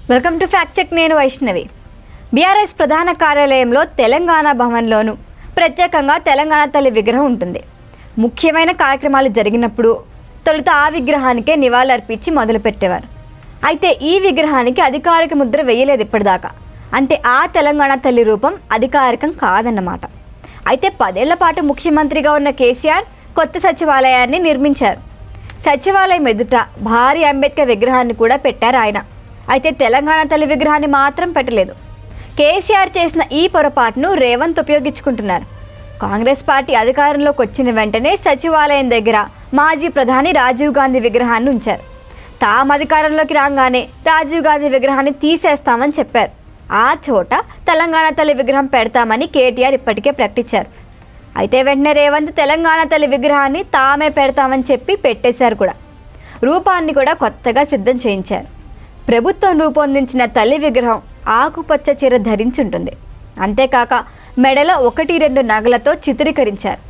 Welcome to fact check. నేను Vaishnavi. BRS ప్రధాన కార్యాలయంలో తెలంగాణ భవన్లోను ప్రత్యేకంగా తెలంగాణ తల్లి విగ్రహం ఉంటుంది. ముఖ్యమైన కార్యక్రమాలు జరిగినప్పుడు తొలుత ఆ విగ్రహానికే నివాళులర్పించి మొదలుపెట్టేవారు. అయితే ఈ విగ్రహానికి అధికారిక ముద్ర వేయలేదు ఇప్పటిదాకా. అంటే ఆ తెలంగాణ తల్లి రూపం అధికారికం కాదన్నమాట. అయితే 10 ఏళ్ల పాటు ముఖ్యమంత్రిగా ఉన్న కేసీఆర్ కొత్త సచివాలయాన్ని నిర్మించారు. సచివాలయం ఎదుట భారీ అంబేద్కర్ విగ్రహాన్ని కూడా పెట్టారు ఆయన. అయితే తెలంగాణ తల్లి విగ్రహాన్ని మాత్రం పెట్టలేదు. కేసీఆర్ చేసిన ఈ పొరపాటును రేవంత్ ఉపయోగించుకుంటున్నారు. కాంగ్రెస్ పార్టీ అధికారంలోకి వచ్చిన వెంటనే సచివాలయం దగ్గర మాజీ ప్రధాని రాజీవ్ గాంధీ విగ్రహాన్ని ఉంచారు. తాము అధికారంలోకి రాగానే రాజీవ్ గాంధీ విగ్రహాన్ని తీసేస్తామని చెప్పారు. ఆ చోట తెలంగాణ తల్లి విగ్రహం పెడతామని కేటీఆర్ ఇప్పటికే ప్రకటించారు. అయితే వెంటనే రేవంత్ తెలంగాణ తల్లి విగ్రహాన్ని తామే పెడతామని చెప్పి పెట్టేశారు కూడా. రూపాన్ని కూడా కొత్తగా సిద్ధం చేయించారు. ప్రభుత్వం రూపొందించిన తల్లి విగ్రహం ఆకుపచ్చ చీర ధరించుంటుంది. అంతేకాక మెడలో 1-2 నగలతో చిత్రీకరించారు.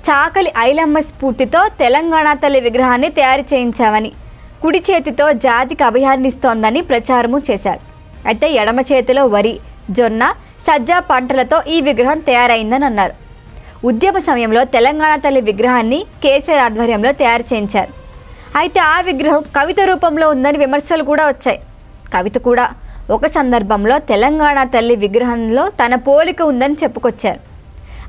చాకలి ఐలమ్మ స్ఫూర్తితో తెలంగాణ తల్లి విగ్రహాన్ని తయారు చేయించామని, కుడి చేతితో జాతికి అభయాన్నిస్తోందని ప్రచారము చేశారు. అయితే ఎడమ చేతిలో వరి, జొన్న, సజ్జ పంటలతో ఈ విగ్రహం తయారైందని అన్నారు. ఉద్యమ సమయంలో తెలంగాణ తల్లి విగ్రహాన్ని కేసీఆర్ ఆధ్వర్యంలో తయారు చేయించారు. అయితే ఆ విగ్రహం కవిత రూపంలో ఉందని విమర్శలు కూడా వచ్చాయి. కవిత కూడా ఒక సందర్భంలో తెలంగాణ తల్లి విగ్రహంలో తన పోలిక ఉందని చెప్పుకొచ్చారు.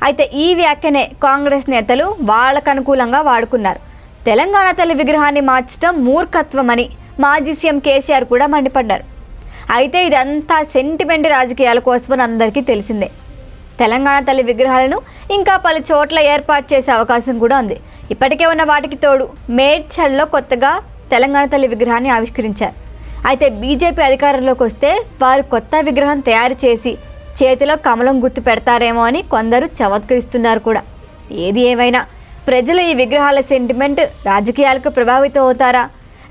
అయితే ఈ వ్యాఖ్యనే కాంగ్రెస్ నేతలు వాళ్ళకు అనుకూలంగా వాడుకున్నారు. తెలంగాణ తల్లి విగ్రహాన్ని మార్చడం మూర్ఖత్వమని మాజీ సీఎం కేసీఆర్ కూడా మండిపడ్డారు. అయితే ఇదంతా సెంటిమెంట్ రాజకీయాల కోసమని అందరికీ తెలిసిందే. తెలంగాణ తల్లి విగ్రహాలను ఇంకా పలు చోట్ల ఏర్పాటు చేసే అవకాశం కూడా ఉంది. ఇప్పటికే ఉన్న వాటికి తోడు మేడ్చల్లో కొత్తగా తెలంగాణ తల్లి విగ్రహాన్ని ఆవిష్కరించారు. అయితే బీజేపీ అధికారంలోకి వస్తే వారు కొత్త విగ్రహం తయారు చేసి చేతిలో కమలం గుర్తు పెడతారేమో అని కొందరు చమత్కరిస్తున్నారు కూడా. ఏది ఏమైనా ప్రజలు ఈ విగ్రహాల సెంటిమెంట్ రాజకీయాలకు ప్రభావితం అవుతారా,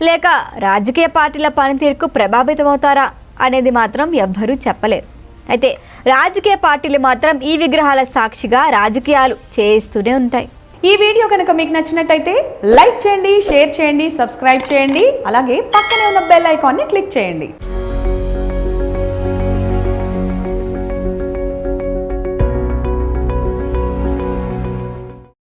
లేక రాజకీయ పార్టీల పనితీరుకు ప్రభావితం అవుతారా అనేది మాత్రం ఎవ్వరూ చెప్పలేరు. అయితే రాజకీయ పార్టీలు మాత్రం ఈ విగ్రహాల సాక్షిగా రాజకీయాలు చేస్తూనే ఉంటాయి. ఈ వీడియో కనుక మీకు నచ్చినట్టయితే లైక్ చేయండి, షేర్ చేయండి, సబ్స్క్రైబ్ చేయండి. అలాగే పక్కనే ఉన్న బెల్ ఐకాన్ని క్లిక్ చేయండి.